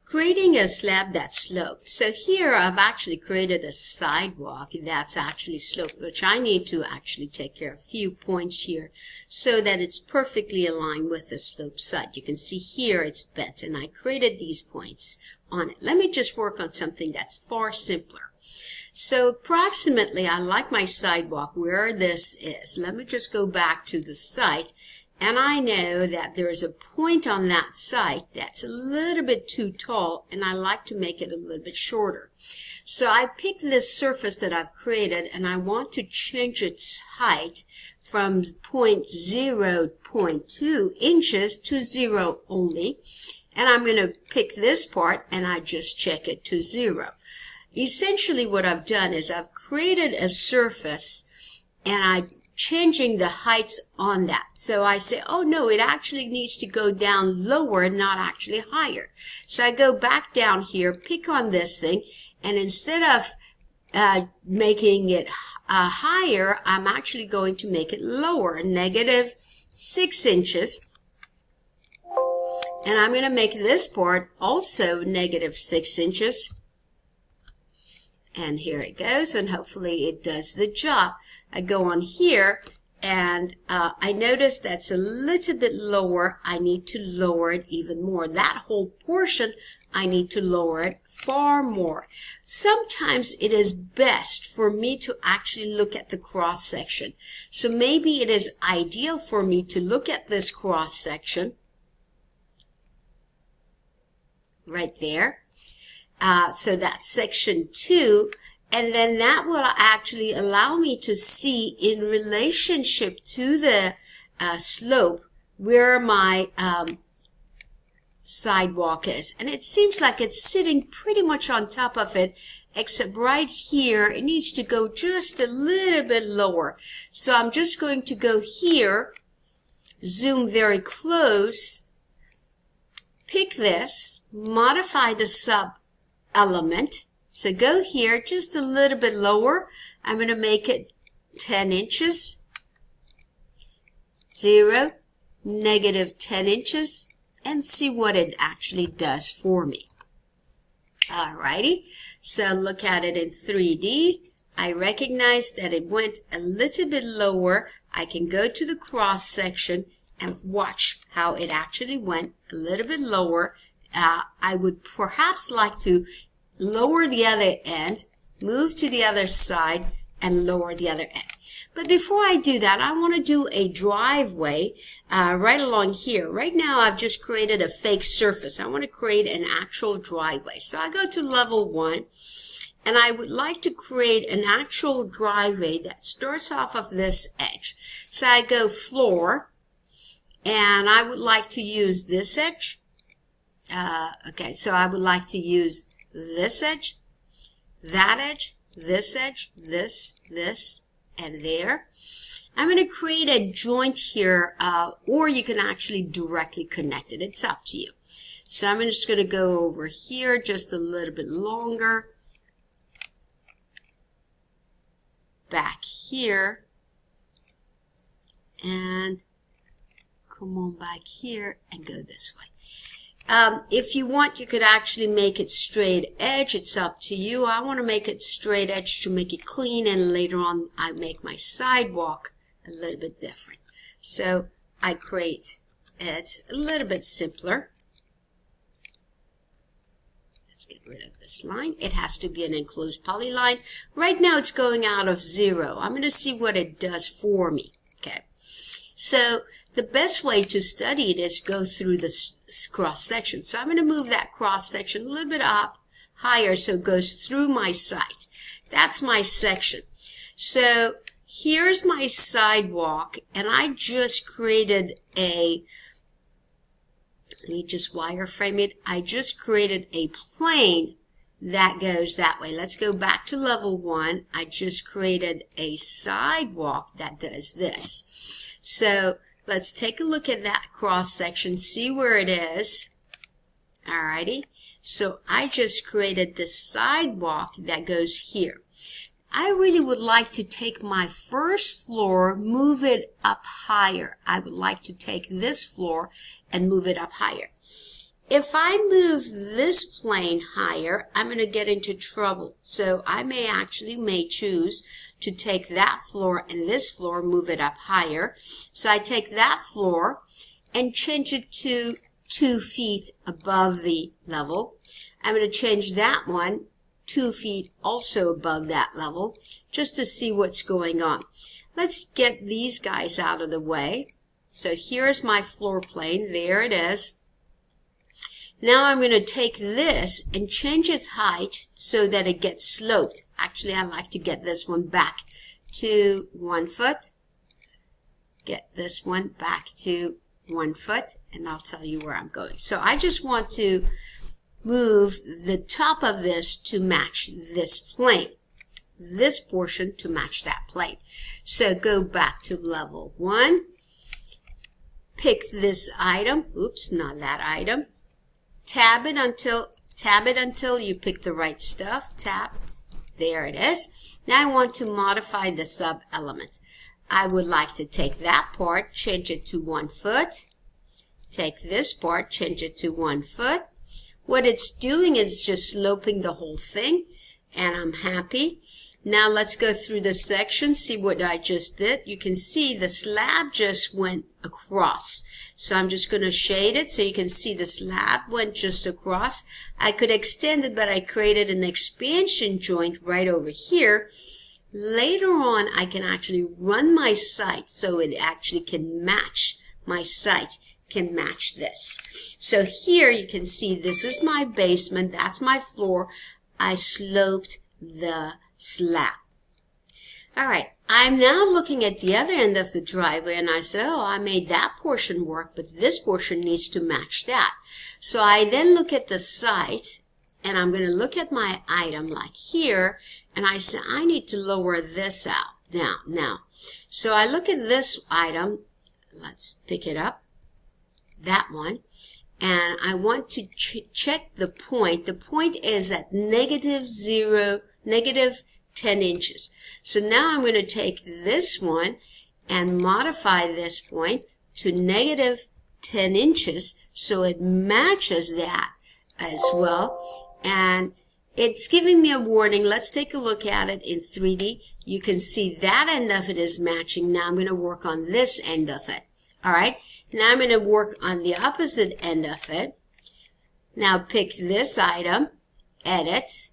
creating a slab that's sloped. So here I've actually created a sidewalk that's actually sloped, which I need to actually take care of a few points here so that it's perfectly aligned with the sloped side. You can see here it's bent, and I created these points on it. Let me just work on something that's far simpler. So approximately, I like my sidewalk where this is. Let me just go back to the site, and I know that there is a point on that site that's a little bit too tall, and I like to make it a little bit shorter. So I pick this surface that I've created, and I want to change its height from 0.2 inches to 0 only. And I'm going to pick this part, and I just check it to 0. Essentially what I've done is I've created a surface, and I'm changing the heights on that. So I say, oh no, it actually needs to go down lower, not actually higher. So I go back down here, pick on this thing, and instead of making it higher, I'm actually going to make it lower, -6 inches. And I'm going to make this part also -6 inches. And here it goes, and hopefully it does the job. I go on here, and I notice that's a little bit lower. I need to lower it even more. That whole portion, I need to lower it far more. Sometimes it is best for me to actually look at the cross section. So maybe it is ideal for me to look at this cross section right there. So that's section 2, and then that will actually allow me to see in relationship to the slope where my sidewalk is. And it seems like it's sitting pretty much on top of it, except right here it needs to go just a little bit lower. So I'm just going to go here, zoom very close, pick this, modify the sub element. So go here just a little bit lower. I'm going to make it 10 inches. 0, -10 inches, and see what it actually does for me. Alrighty, so look at it in 3D. I recognize that it went a little bit lower. I can go to the cross section and watch how it actually went a little bit lower. I would perhaps like to lower the other end, move to the other side, and lower the other end. But before I do that, I want to do a driveway right along here. Right now, I've just created a fake surface. I want to create an actual driveway. So I go to level 1, and I would like to create an actual driveway that starts off of this edge. So I go floor, and I would like to use this edge. Okay, so I would like to use this edge, that edge, this edge, this, and there. I'm going to create a joint here, or you can actually directly connect it. It's up to you. So I'm just going to go over here just a little bit longer, back here, and come on back here and go this way. If you want, you could actually make it straight edge. It's up to you. I want to make it straight edge to make it clean, and later on I make my sidewalk a little bit different. So I create it a little bit simpler. Let's get rid of this line. It has to be an enclosed polyline. Right now it's going out of 0. I'm going to see what it does for me. Okay. So the best way to study it is go through this cross section. So I'm going to move that cross section a little bit up higher so it goes through my site. That's my section. So here's my sidewalk, and I just created a, let me just wireframe it. I just created a plane that goes that way. Let's go back to level 1. I just created a sidewalk that does this. So let's take a look at that cross section, see where it is. Alrighty. So I just created this sidewalk that goes here. I really would like to take my first floor, move it up higher. I would like to take this floor and move it up higher. if I move this plane higher, I'm going to get into trouble. So I may choose to take that floor and this floor, move it up higher. So I take that floor and change it to 2 feet above the level. I'm going to change that one 2 feet also above that level, just to see what's going on. Let's get these guys out of the way. So here's my floor plane. There it is. Now I'm going to take this and change its height so that it gets sloped. Actually, I like to get this one back to 1 foot. Get this one back to 1 foot, and I'll tell you where I'm going. So I just want to move the top of this to match this plane. This portion to match that plane. So go back to level 1. Pick this item. Oops, not that item. Tab it until you pick the right stuff. Tap. There it is. Now I want to modify the sub element. I would like to take that part, change it to 1 foot. Take this part, change it to 1 foot. What it's doing is just sloping the whole thing, and I'm happy. Now let's go through the section, see what I just did. You can see the slab just went across. So I'm just going to shade it so you can see the slab went just across. I could extend it, but I created an expansion joint right over here. Later on, I can actually run my site so it actually can match my site. Can match this. So here you can see this is my basement, that's my floor. I sloped the slab. Alright, I'm now looking at the other end of the driveway and I said, oh, I made that portion work, but this portion needs to match that. So I then look at the site and I'm going to look at my item like here and I say, I need to lower this down now. So I look at this item, let's pick it up. That one, and I want to check the point. The point is at negative 10 inches. So now I'm going to take this one and modify this point to negative 10 inches so it matches that as well. And it's giving me a warning. Let's take a look at it in 3D. You can see that end of it is matching. Now I'm going to work on this end of it. All right. Now I'm going to work on the opposite end of it. Now pick this item, edit,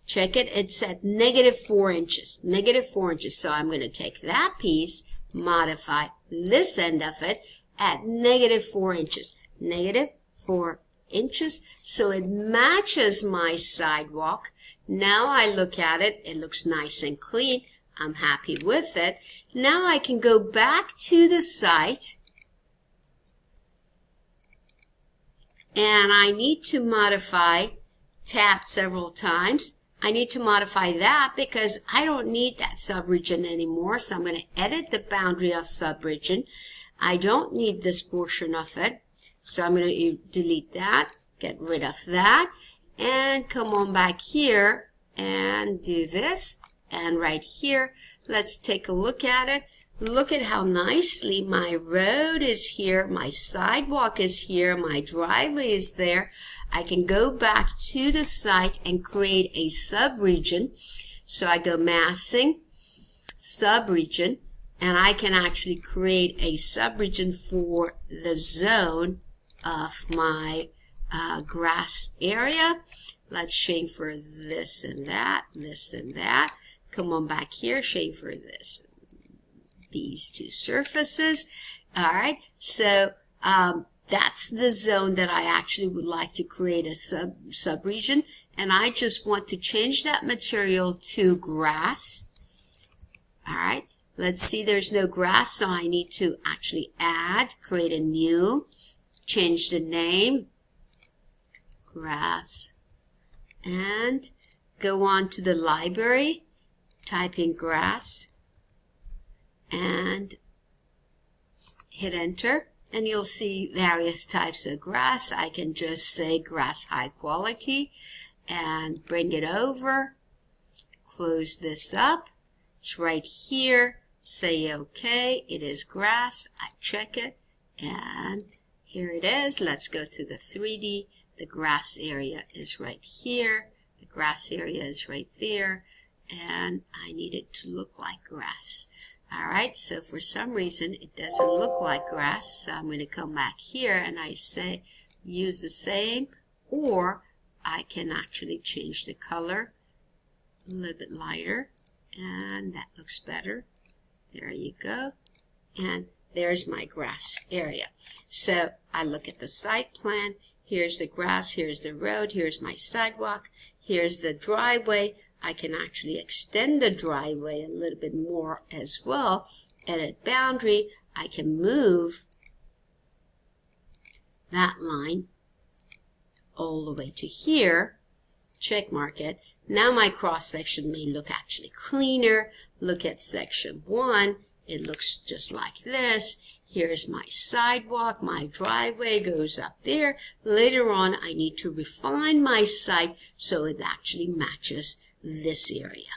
check it, it's at negative 4 inches, negative 4 inches. So I'm going to take that piece, modify this end of it at negative 4 inches, negative 4 inches. So it matches my sidewalk. Now I look at it, it looks nice and clean. I'm happy with it. Now I can go back to the site and I need to modify, tap several times. I need to modify that because I don't need that subregion anymore. So I'm going to edit the boundary of subregion. I don't need this portion of it. So I'm going to delete that, get rid of that, and come on back here and do this. And right here, let's take a look at it. Look at how nicely my road is here, my sidewalk is here, my driveway is there. I can go back to the site and create a subregion. So I go massing, subregion, and I can actually create a subregion for the zone of my grass area. Let's chamfer this and that, this and that. Come on back here, chamfer this, these two surfaces. All right, so that's the zone that I actually would like to create a subregion, and I just want to change that material to grass. All right, let's see, there's no grass, so I need to actually add, create a new, change the name, grass, and go on to the library. Type in grass and hit enter and you'll see various types of grass. I can just say grass high quality and bring it over, close this up. It's right here. Say OK, it is grass. I check it and here it is. Let's go to the 3D. The grass area is right here. The grass area is right there. And I need it to look like grass. Alright, so for some reason it doesn't look like grass. So I'm going to come back here and I say use the same, or I can actually change the color a little bit lighter. And that looks better. There you go. And there's my grass area. So I look at the site plan. Here's the grass, here's the road, here's my sidewalk, here's the driveway. I can actually extend the driveway a little bit more as well. Edit boundary. I can move that line all the way to here. Check mark it. Now my cross section may look actually cleaner. Look at section 1. It looks just like this. Here's my sidewalk. My driveway goes up there. Later on, I need to refine my site so it actually matches this area.